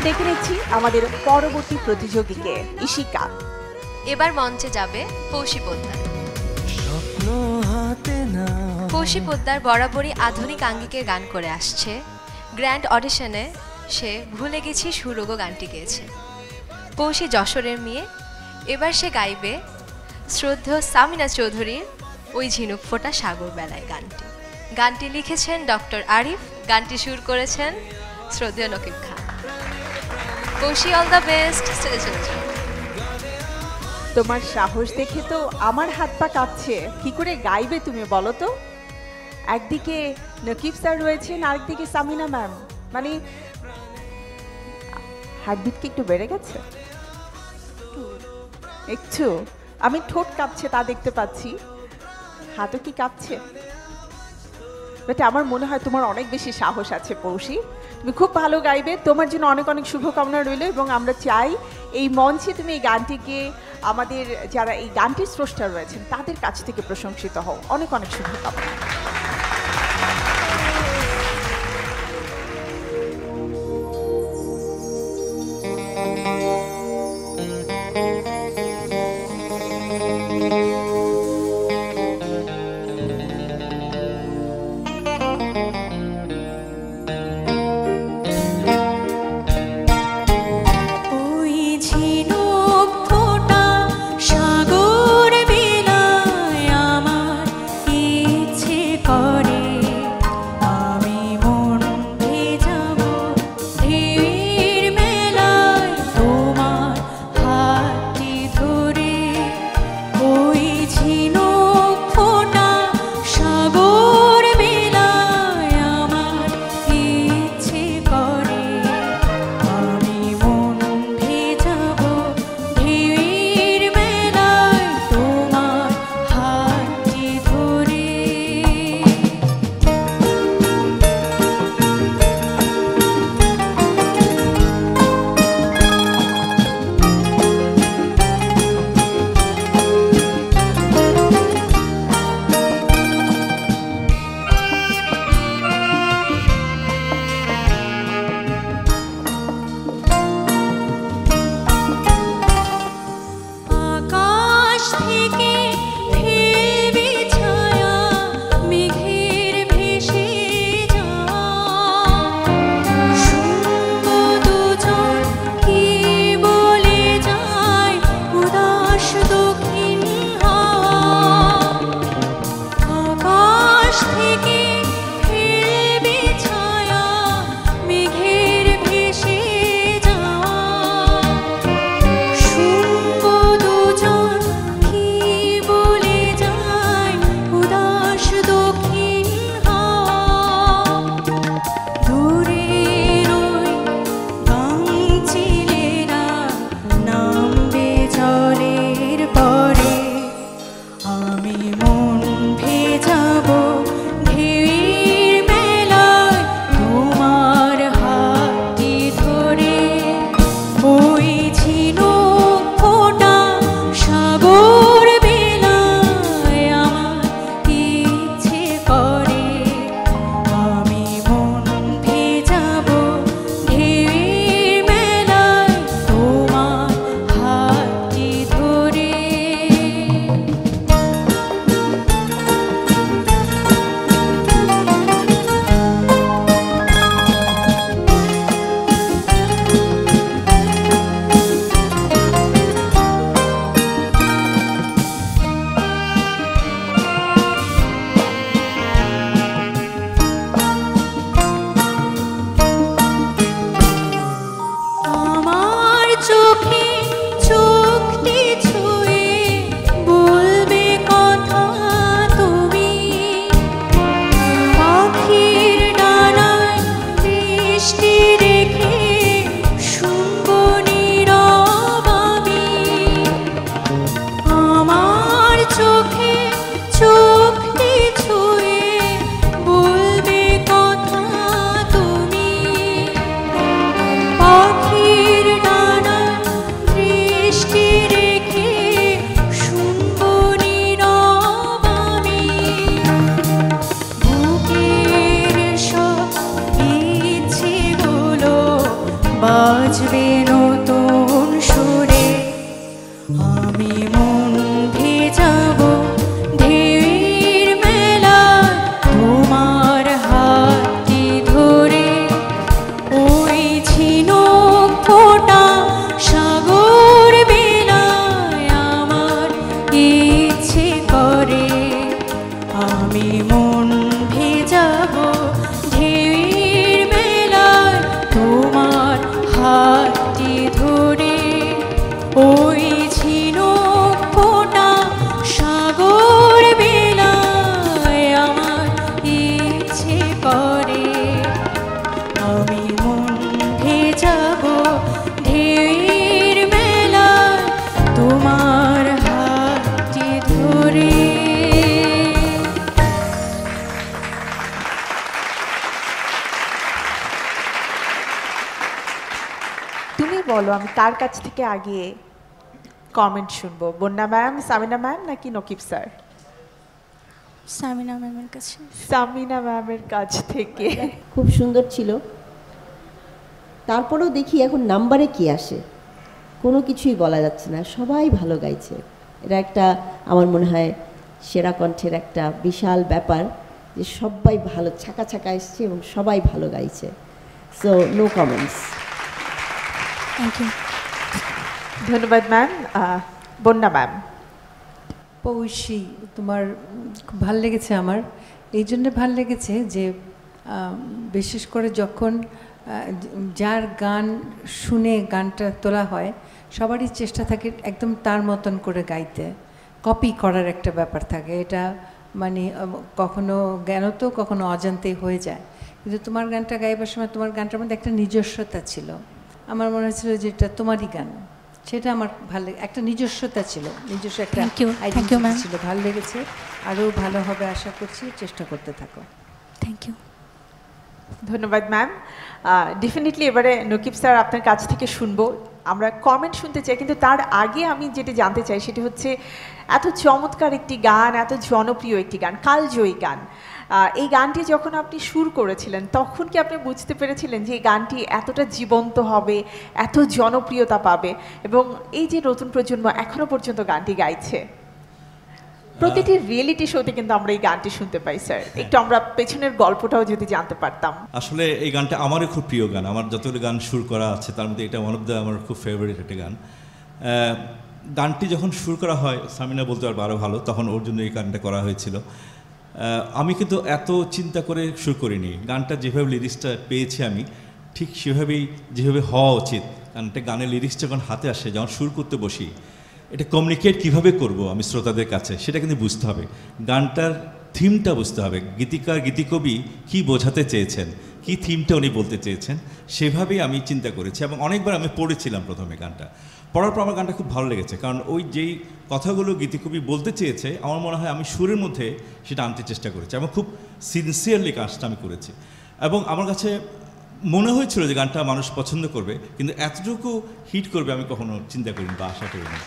ডেকে নিচ্ছি আমাদের পরবর্তী প্রতিযোগীকে ইশিকা। এবার মঞ্চে যাবে পৌশী পোদ্দার। পৌশী পোদ্দার বরাবরই আধুনিক আঙ্গিকের গান করে আসছে। গ্র্যান্ড অডিশনে সে ভুলে গেছি সুরগো গানটি গেয়েছে। পৌশী যশোরের মেয়ে, এবার সে গাইবে শ্রদ্ধেয় সামিনা চৌধুরীর ওই ঝিনুক ফোটা সাগর বেলায় গানটি। গানটি লিখেছেন ডক্টর আরিফ, গানটি সুর করেছেন শ্রদ্ধেয় নকিব খান। পৌশী, অল দ্য বেস্ট, স্টেজে চলে যাও। তোমার সাহস দেখে তো আমার হাত পা কাঁপছে। কি করে গাইবে তুমি বলো তো? একদিকে নকিব স্যার রয়েছেন, আরেকদিকে সামিনা ম্যাম, মানে হার্টবিট কি একটু বেড়ে গেছে? একটু। আমি ঠোঁট কাঁপছে তা দেখতে পাচ্ছি, হাতও কি কাঁপছে? বাট আমার মনে হয় তোমার অনেক বেশি সাহস আছে পৌশী, তুমি খুব ভালো গাইবে। তোমার জন্য অনেক অনেক শুভকামনা রইল এবং আমরা চাই এই মঞ্চে তুমি এই গানটিকে আমাদের যারা এই গানটির স্রষ্টা রয়েছেন তাদের কাছ থেকে প্রশংসিত হও। অনেক অনেক শুভকামনা। ইচ্ছে বাজবে নতুন সুরে, আমি মন ভেজাবো ঢেউয়ের মেলায় তোমার হাতটি ধরে। ওই ঝিনুক ফোঁটা সাগর বেলায় আমার ইচ্ছে করে, আমি মন ভেজাবো ঢেউয়ের মেলায় তোমার হাতটি ধরে। ওই ঝিনুক ফোঁটা সাগর বেলায় আমার ইচ্ছে করে, আমি মন ভেজাবো ঢেউয়ের মেলায় তোমার হাতটি ধরে। তুমি বলো আমি কার কাছ থেকে আগে কমেন্ট শুনবো, বন্যা ম্যাম, সামিনা ম্যাম নাকি নকিব স্যার? সামিনা ম্যামের কাছে। সামিনা ম্যামের কাছ থেকে। খুব সুন্দর ছিল। তারপরেও দেখি এখন নাম্বারে কি আসে, কোনো কিছুই বলা যাচ্ছে না, সবাই ভালো গাইছে। এটা একটা আমার মনে হয় সেরা কণ্ঠের একটা বিশাল ব্যাপার, যে সবাই ভালো ছাকা ছাকা এসছে এবং সবাই ভালো গাইছে। So no comments. Thank you. ধন্যবাদ ম্যাম। বন্যা ম্যাম। পৌষী, তোমার খুব ভাল লেগেছে আমার। এই জন্য ভাল লেগেছে যে বিশেষ করে যখন যার গান শুনে গানটা তোলা হয় সবারই চেষ্টা থাকে একদম তার মতন করে গাইতে, কপি করার একটা ব্যাপার থাকে। এটা মানে কখনো জ্ঞানত কখনো অজান্তেই হয়ে যায়, কিন্তু তোমার গানটা গাইবার সময় তোমার গানটার মধ্যে একটা নিজস্বতা ছিল। আমার মনে হয়েছিল যে এটা তোমারই গান, সেটা আমার ভালো, একটা নিজস্বতা ছিল, নিজস্ব একটা আইডেন্টিটি ছিল। ভালো লেগেছে, আরও ভালো হবে আশা করছি, চেষ্টা করতে থাকো। Thank you. ধন্যবাদ ম্যাম। ডেফিনেটলি এবারে নকিব স্যার আপনার কাছ থেকে শুনবো, আমরা কমেন্ট শুনতে চাই, কিন্তু তার আগে আমি যেটা জানতে চাই সেটা হচ্ছে এত চমৎকার একটি গান, এত জনপ্রিয় একটি গান, কালজয়ী গান, এই গানটি যখন আপনি সুর করেছিলেন তখন কি আপনি বুঝতে পেরেছিলেন যে এই গানটি এতটা জীবন্ত হবে, এত জনপ্রিয়তা পাবে, এবং এই যে নতুন প্রজন্ম এখনো পর্যন্ত গানটি গাইছে? প্রতিটি রিয়েলিটি শোতে কিন্তু আমরা এই গানটি শুনতে পাই স্যার, একটু আমরা পেছনের গল্পটাও যদি জানতে পারতাম। আসলে এই গানটা আমারও খুব প্রিয় গান, আমার যতগুলো গান সুর করা আছে তার মধ্যে এটা ওয়ান অফ দ্য আমার খুব ফেভারিট একটা গান। গানটি যখন সুর করা হয়, সামিনা বলতে পারবে আরও ভালো, তখন ওর জন্য এই গানটা করা হয়েছিল। আমি কিন্তু এত চিন্তা করে সুর করিনি, গানটা যেভাবে লিরিক্সটা পেয়েছি আমি ঠিক সেভাবেই যেভাবে হওয়া উচিত। কারণ একটা গানের লিরিক্স যখন হাতে আসে, যখন সুর করতে বসি, এটা কমিউনিকেট কীভাবে করব আমি শ্রোতাদের কাছে সেটা কিন্তু বুঝতে হবে, গানটার থিমটা বুঝতে হবে, গীতিকার গীতিকবি কী বোঝাতে চেয়েছেন, কী থিমটা উনি বলতে চেয়েছেন, সেভাবেই আমি চিন্তা করেছি। এবং অনেকবার আমি পড়েছিলাম প্রথমে গানটা, পড়ার পর আমার গানটা খুব ভালো লেগেছে, কারণ ওই যেই কথাগুলো গীতিকবি বলতে চেয়েছে আমার মনে হয় আমি সুরের মধ্যে সেটা আনতে চেষ্টা করেছি, এবং খুব সিনসিয়ারলি কাজটা আমি করেছি। এবং আমার কাছে মনে হয়েছিল যে গানটা মানুষ পছন্দ করবে, কিন্তু এতটুকু হিট করবে আমি কখনো চিন্তা করিনি বা আশা করিনি।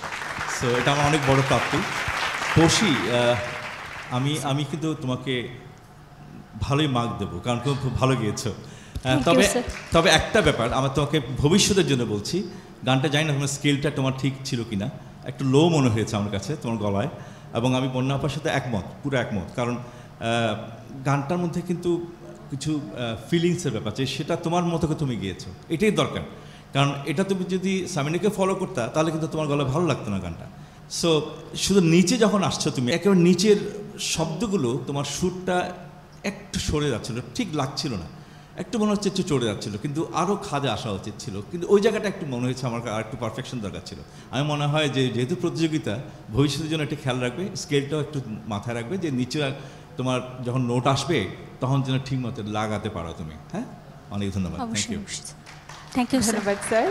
সো এটা আমার অনেক বড় প্রাপ্তি। পৌষী, আমি কিন্তু তোমাকে ভালোই মার্ক দেবো, কারণ খুব ভালো গিয়েছো। তবে একটা ব্যাপার আমার তোমাকে ভবিষ্যতের জন্য বলছি, গানটা জানি না তোমার স্কেলটা তোমার ঠিক ছিল কিনা, একটু লো মনে হয়েছে আমার কাছে তোমার গলায়, এবং আমি বন্যা আপার সাথে একমত, পুরো একমত, কারণ গানটার মধ্যে কিন্তু কিছু ফিলিংসের ব্যাপার আছে, সেটা তোমার মতো করে তুমি গিয়েছো, এটাই দরকার। কারণ এটা তুমি যদি সামিনাকে ফলো করতা তাহলে কিন্তু তোমার গলায় ভালো লাগতো না গানটা। সো শুধু নিচে যখন আসছো তুমি, একেবারে নিচের শব্দগুলো তোমার সুরটা একটু সরে যাচ্ছিলো, ঠিক লাগছিল না, একটু মনে হচ্ছে একটু চড়ে যাচ্ছিলো, কিন্তু আরও খাদে আসা উচিত ছিল, কিন্তু ওই জায়গাটা একটু মনে হয়েছে আমার আর একটু পারফেকশন দরকার ছিল। আমি মনে হয় যে যেহেতু প্রতিযোগিতা, ভবিষ্যতের জন্য একটু খেয়াল রাখবে, স্কেলটাও একটু মাথায় রাখবে, যে নিচে তোমার যখন নোট আসবে তখন যেন ঠিক মতো লাগাতে পারো তুমি। হ্যাঁ, অনেক ধন্যবাদ। Thank you. থ্যাংক ইউ ধন্যবাদ স্যার।